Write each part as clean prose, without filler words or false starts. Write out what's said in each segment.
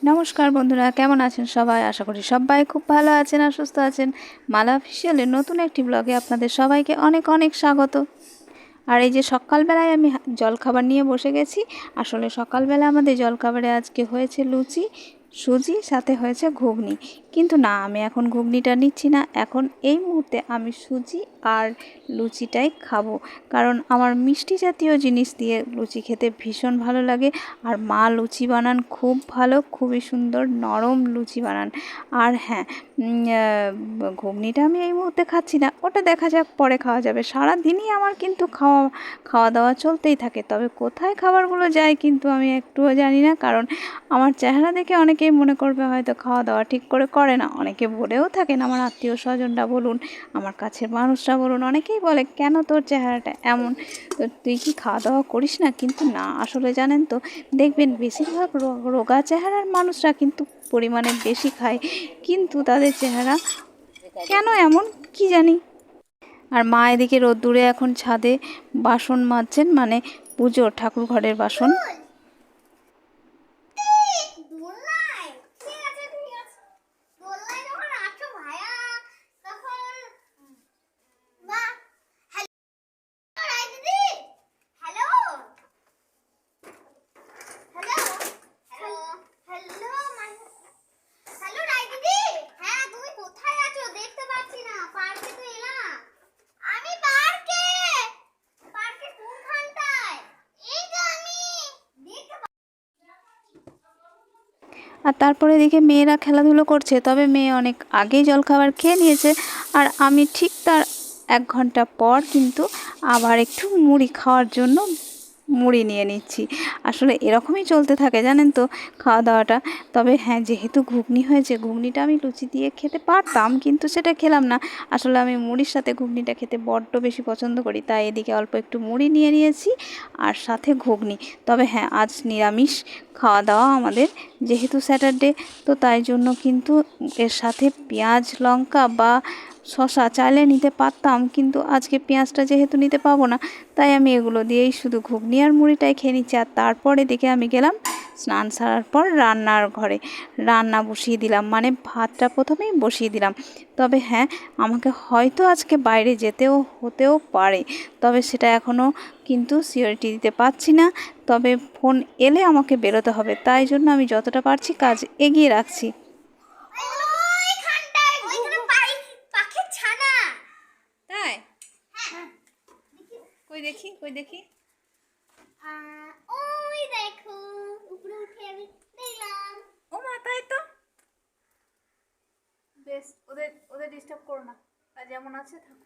নমস্কার বন্ধুরা, কেমন আছেন সবাই? আশা করি সবাই খুব ভালো আছেন আর সুস্থ আছেন। মালা অফিসিয়ালের নতুন একটি ব্লগে আপনাদের সবাইকে অনেক অনেক স্বাগত। আর এই যে সকালবেলায় আমি জলখাবার নিয়ে বসে গেছি। আসলে সকালবেলা আমাদের জলখাবারে আজকে হয়েছে লুচি, সুজি, সাথে হয়েছে ঘুগনি। কিন্তু না, আমি এখন ঘুগনিটা নিচ্ছি না। এখন এই মুহূর্তে আমি সুজি আর লুচিটাই খাবো, কারণ আমার মিষ্টি জাতীয় জিনিস দিয়ে লুচি খেতে ভীষণ ভালো লাগে। আর মা লুচি বানান খুব ভালো, খুবই সুন্দর নরম লুচি বানান। আর হ্যাঁ, ঘুগনিটা আমি এই মুহূর্তে খাচ্ছি না, ওটা দেখা যাক, পরে খাওয়া যাবে। সারা দিনই আমার কিন্তু খাওয়া দাওয়া চলতেই থাকে, তবে কোথায় খাবারগুলো যায় কিন্তু আমি একটুও জানি না। কারণ আমার চেহারা দেখে অনেকেই মনে করবে হয়তো খাওয়া দাওয়া ঠিক করে না। অনেকে বলেও থাকেন, আমার আত্মীয় স্বজনরা বলুন, আমার কাছের মানুষরা বলুন, অনেকেই বলে কেন তোর চেহারাটা এমন, তো তুই কি খাওয়া দাওয়া করিস না? কিন্তু না, আসলে জানেন তো, দেখবেন বেশিরভাগ রোগা চেহারার মানুষরা কিন্তু পরিমাণে বেশি খায়, কিন্তু তাদের চেহারা কেন এমন কি জানি। আর মা এদিকে রোদ্দুরে এখন ছাদে বাসন মাজছেন, মানে পুজোর ঠাকুর ঘরের বাসন। আর তারপরে এদিকে মেয়েরা খেলাধুলো করছে, তবে মেয়ে অনেক আগেই জলখাবার খেয়ে নিয়েছে। আর আমি ঠিক তার 1 ঘন্টা পর কিন্তু আবার একটু মুড়ি খাওয়ার জন্য মুড়ি নিয়ে নিচ্ছি। আসলে এরকমই চলতে থাকে জানেন তো খাওয়া দাওয়াটা। তবে হ্যাঁ, যেহেতু ঘুগনি হয়েছে, ঘুগনিটা আমি লুচি দিয়ে খেতে পারতাম, কিন্তু সেটা খেলাম না। আসলে আমি মুড়ির সাথে ঘুগনিটা খেতে বড্ড বেশি পছন্দ করি, তাই এদিকে অল্প একটু মুড়ি নিয়ে নিয়েছি আর সাথে ঘুগনি। তবে হ্যাঁ, আজ নিরামিষ খাওয়া দাওয়া আমাদের, যেহেতু স্যাটারডে, তো তাই জন্য কিন্তু এর সাথে পেঁয়াজ লঙ্কা বা শশা চাইলে নিতে পারতাম, কিন্তু আজকে পেঁয়াজটা যেহেতু নিতে পাবো না, তাই আমি এগুলো দিয়েই শুধু ঘুগনি আর মুড়িটাই খেয়ে নিচ্ছি। আর তারপর এদিকে আমি গেলাম স্নান সারার পর রান্নার ঘরে, রান্না বসিয়ে দিলাম, মানে ভাতটা প্রথমেই বসিয়ে দিলাম। তবে হ্যাঁ, আমাকে হয়তো আজকে বাইরে হতেও পারে, তবে সেটা এখনও কিন্তু সিওরিটি দিতে পারছি না। তবে ফোন এলে আমাকে বেরোতে হবে, তাই জন্য আমি যতটা পারছি কাজ এগিয়ে রাখছি। তাই? কই দেখি। ওই দেখো, উপরে উঠে আমি দেখলাম। ও মা, তাই তো বেশ, ওদের ডিস্টার্ব করো না, আর যেমন আছে থাকো।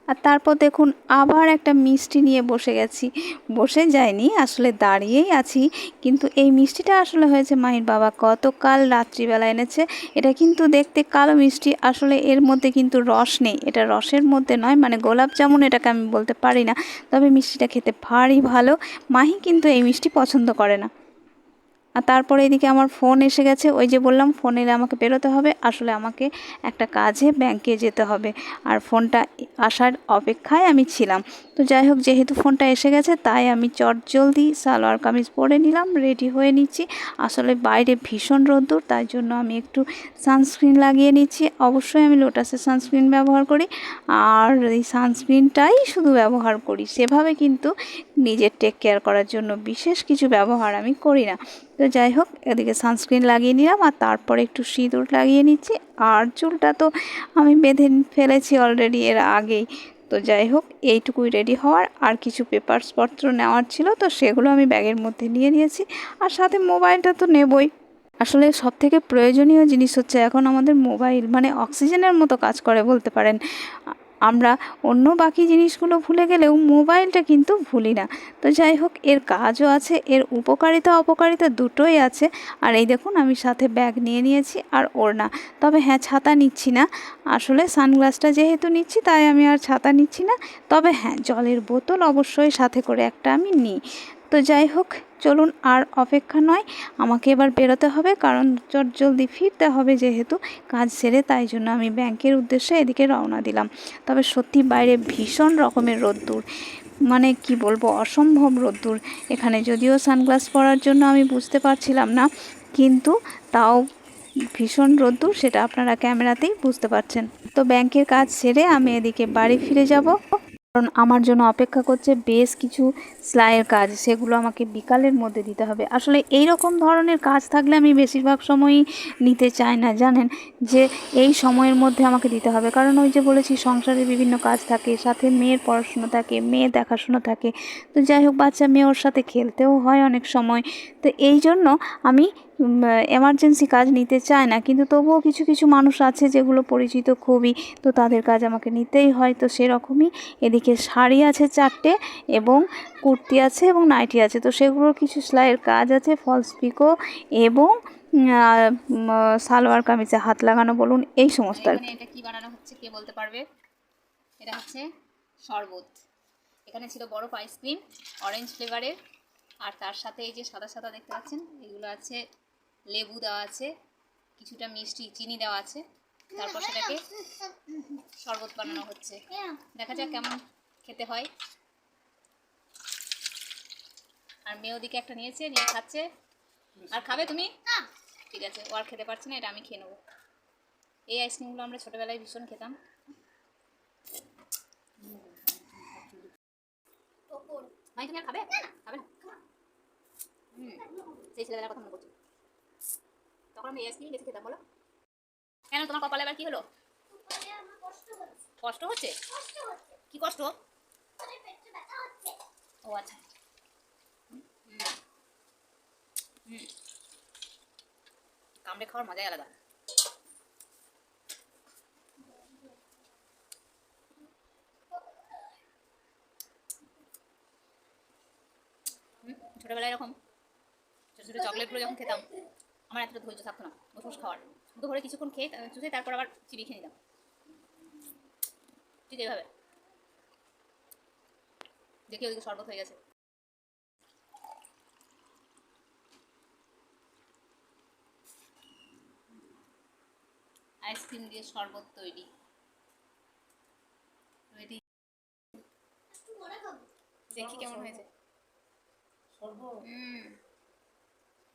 আর তারপর দেখুন আবার একটা মিষ্টি নিয়ে বসে যায়নি, আসলে দাঁড়িয়েই আছি। কিন্তু এই মিষ্টিটা আসলে হয়েছে মাহির বাবা গতকাল রাত্রিবেলা এনেছে। এটা কিন্তু দেখতে কালো মিষ্টি, আসলে এর মধ্যে কিন্তু রস নেই, এটা রসের মধ্যে নয়, মানে গোলাপ জামুন এটাকে আমি বলতে পারি না। তবে মিষ্টিটা খেতে ভারী ভালো। মাহি কিন্তু এই মিষ্টি পছন্দ করে না। আর তারপরে এদিকে আমার ফোন এসে গেছে, ওই যে বললাম ফোন এলে আমাকে বেরোতে হবে। আসলে আমাকে একটা কাজে ব্যাংকে যেতে হবে, আর ফোনটা আসার অপেক্ষায় আমি ছিলাম। তো যাই হোক, যেহেতু ফোনটা এসে গেছে, তাই আমি চটজলদি সালোয়ার কামিজ পরে নিলাম, রেডি হয়ে নিচ্ছি। আসলে বাইরে ভীষণ রোদ্দুর, তাই জন্য আমি একটু সানস্ক্রিন লাগিয়ে নিচ্ছি। অবশ্যই আমি লোটাসের সানস্ক্রিন ব্যবহার করি, আর এই সানস্ক্রিনটাই শুধু ব্যবহার করি, সেভাবে কিন্তু নিজের টেক কেয়ার করার জন্য বিশেষ কিছু ব্যবহার আমি করি না। তো যাই হোক, এদিকে সানস্ক্রিন লাগিয়ে নিলাম, আর তারপরে একটু সিঁদুর লাগিয়ে নিচ্ছি। আর চুলটা তো আমি বেঁধে ফেলেছি অলরেডি এর আগেই। তো যাই হোক, এইটুকুই রেডি হওয়ার, আর কিছু পেপারসপত্র নেওয়ার ছিল, তো সেগুলো আমি ব্যাগের মধ্যে নিয়ে নিয়েছি। আর সাথে মোবাইলটা তো নেবই। আসলে সবথেকে প্রয়োজনীয় জিনিস হচ্ছে এখন আমাদের মোবাইল, মানে অক্সিজেনের মতো কাজ করে বলতে পারেন। আমরা অন্য বাকি জিনিসগুলো ভুলে গেলেও মোবাইলটা কিন্তু ভুলি না। তো যাই হোক, এর কাজও আছে, এর উপকারিতা অপকারিতা দুটোই আছে। আর এই দেখুন, আমি সাথে ব্যাগ নিয়ে নিয়েছি আর ওড়না। তবে হ্যাঁ, ছাতা নিচ্ছি না, আসলে সানগ্লাসটা যেহেতু নিচ্ছি তাই আমি আর ছাতা নিচ্ছি না। তবে হ্যাঁ, জলের বোতল অবশ্যই সাথে করে একটা আমি নিই। তো যাই হোক, চলুন আর অপেক্ষা নয়, আমাকে এবার বেরোতে হবে, কারণ জলদি ফিরতে হবে যেহেতু কাজ সেরে, তাই জন্য আমি ব্যাংকের উদ্দেশ্যে এদিকে রওনা দিলাম। তবে সত্যি বাইরে ভীষণ রকমের রোদ্দুর, মানে কি বলবো, অসম্ভব রোদ্দুর। এখানে যদিও সানগ্লাস পরার জন্য আমি বুঝতে পারছিলাম না, কিন্তু তাও ভীষণ রোদ্দুর, সেটা আপনারা ক্যামেরাতেই বুঝতে পারছেন। তো ব্যাংকের কাজ সেরে আমি এদিকে বাড়ি ফিরে যাব, কারণ আমার জন্য অপেক্ষা করছে বেশ কিছু সেলাইয়ের কাজ, সেগুলো আমাকে বিকালের মধ্যে দিতে হবে। আসলে এই রকম ধরনের কাজ থাকলে আমি বেশিরভাগ সময়ই নিতে চাই না, জানেন, যে এই সময়ের মধ্যে আমাকে দিতে হবে, কারণ ওই যে বলেছি সংসারে বিভিন্ন কাজ থাকে, সাথে মেয়ের পড়াশুনো থাকে, মেয়ে দেখাশুনো থাকে। তো যাই হোক, বাচ্চা মেয়ে, ওর সাথে খেলতেও হয় অনেক সময়। তো এই জন্য আমি এমার্জেন্সি কাজ নিতে চায় না, কিন্তু তবুও কিছু কিছু মানুষ আছে যেগুলো পরিচিত খুবই, তো তাদের কাজ আমাকে নিতেই হয়। তো সেরকমই এদিকে শাড়ি আছে 4টে, এবং কুর্তি আছে এবং নাইটি আছে, তো সেগুলোর কিছু সেলাইয়ের কাজ আছে, ফলস পিকো এবং সালোয়ার কামিজে হাত লাগানো বলুন, এই সমস্ত আর কি। এটা কি বানানো হচ্ছে কে বলতে পারবে? এটা হচ্ছে শরবত। এখানে ছিল বরফ আইসক্রিম অরেঞ্জ ফ্লেভারের, আর তার সাথে এই যে সাদা সাদা দেখতে পাচ্ছেন এগুলো আছে, লেবু দেওয়া আছে, কিছুটা মিষ্টি চিনি দেওয়া আছে, তারপর সেটাকে শরবত বানানো হচ্ছে। দেখা যাক কেমন খেতে হয়। আর মেয়ে ওদিকে একটা নিয়েছে, নিয়ে খাচ্ছে। আর খাবে তুমি? ঠিক আছে, ও আর খেতে পারছে না, এটা আমি খেয়ে নেবো। এই আইসক্রিমগুলো আমরা ছোটোবেলায় ভীষণ খেতাম। ভাই তুমি আর খাবে? খাবে না? সেই ছেলেবেলার কথা মনে করছি, তখন আমি এই আইসক্রিম বেশি খেতাম। বলো কেন, তোমার কপালে এবার কি হলো? কষ্ট হচ্ছে? কি কষ্ট? ও আচ্ছা। কামড়ে খাওয়ার মজাই আলাদা। ছোটবেলায় এরকম ছোটো ছোটো চকলেটগুলো যখন খেতাম, আমার এতটা ধৈর্য থাকতো না বসে বসে খাওয়ার। দুটো ঘরে কিছুক্ষণ খেয়ে চুষে তারপর আবার চিবিয়ে খেয়ে নিতাম, ঠিক এইভাবে। দেখি ওদিকে শরবত হয়ে গেছে। আইসক্রিম দিয়ে শরবত তৈরি, রেডি। দেখি কেমন হয়েছে।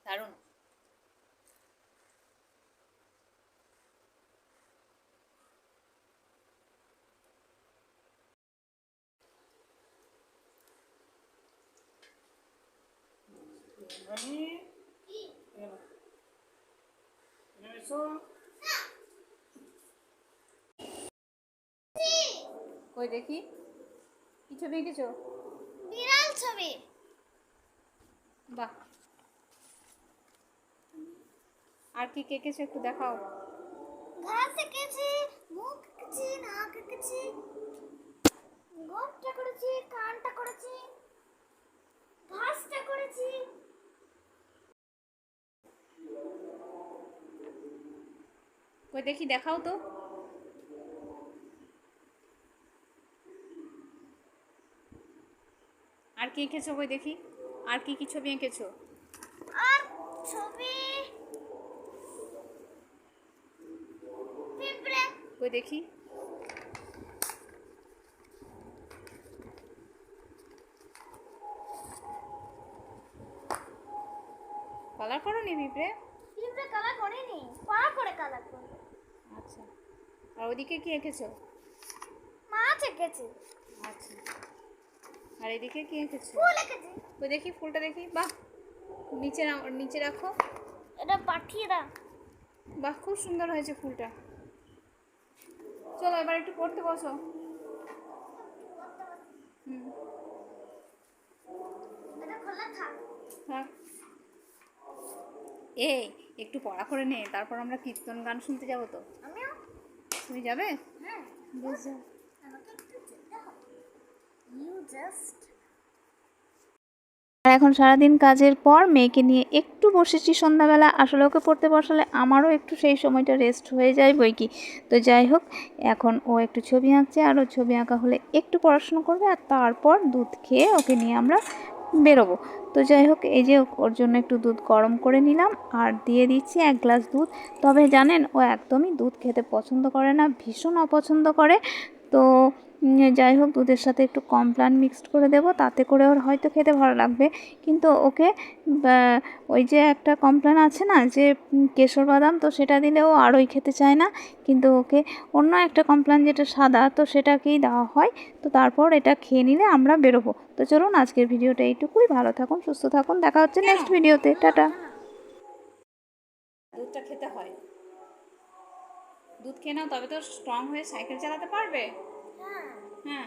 দারুণ। কই দেখি, কি ছবি এঁকেছো? বিড়াল ছবি। বাহ, আর কি এঁকেছো একটু দেখাও। ঘাস এঁকেছি, মুখ এঁকেছি, নাক এঁকেছি, গমটা করেছি, কানটা করেছি, ঘাসটা করেছি। কই দেখি, দেখাও তো। আর কি এঁকেছো কই দেখি, আর কি কি ছবি এঁকেছো? আর ছবি পিঁপড়ে। কই দেখি। কালার করোনি পিঁপড়ে? পিঁপড়ে কালার করিনি, পা করে কালার করবো। আচ্ছা, আর ওদিকে কি এঁকেছো? মাছ এঁকেছি। আচ্ছা, আর এদিকে কি এঁকেছো? ফুল এঁকেছি। কই দেখি ফুলটা দেখি। বাহ, নিচে নিচে রাখো। এটা পাঠিয়ে দাও। বাহ, খুব সুন্দর হয়েছে ফুলটা। চলো এবার একটু পড়তে বসো। এটা খোলা থাক। হ্যাঁ, এই একটু পড়া করে নে, তারপর আমরা কীর্তন গান শুনতে যাবো। তো আমিও। তুমি যাবে? হ্যাঁ। বেশ যাও। আমাকে একটু যেতে হবে। You just. আর এখন সারাদিন কাজের পর মেয়েকে নিয়ে একটু বসেছি সন্ধ্যাবেলা। আসলে ওকে পড়তে বসালে আমারও একটু সেই সময়টা রেস্ট হয়ে যায় বই কি। তো যাই হোক, এখন ও একটু ছবি আঁকছে, আর ও ছবি আঁকা হলে একটু পড়াশোনা করবে, আর তারপর দুধ খেয়ে ওকে নিয়ে আমরা বেরোবো। তো যাই হোক, এই যে ওর জন্য একটু দুধ গরম করে নিলাম আর দিয়ে দিচ্ছি 1 গ্লাস দুধ। তবে জানেন ও একদমই দুধ খেতে পছন্দ করে না, ভীষণ অপছন্দ করে। তো যাই হোক, দুধের সাথে একটু কমপ্লান মিক্সড করে দেবো, তাতে করে ওর হয়তো খেতে ভালো লাগবে। কিন্তু ওকে ওই যে একটা কমপ্লান আছে না যে কেশর বাদাম, তো সেটা দিলে ও আরই খেতে চায় না। কিন্তু ওকে অন্য একটা কমপ্লান যেটা সাদা, তো সেটাকেই দেওয়া হয়। তো তারপর এটা খেয়ে নিলে আমরা বেরোবো। তো চলুন, আজকের ভিডিওটা এইটুকুই। ভালো থাকুন, সুস্থ থাকুন, দেখা হচ্ছে নেক্সট ভিডিওতে। টাটা। দুধটা খেতে হয়, দুধ খেয়ে নাও, তবে তো স্ট্রং হয়ে সাইকেল চালাতে পারবে। হ্যাঁ হ্যাঁ।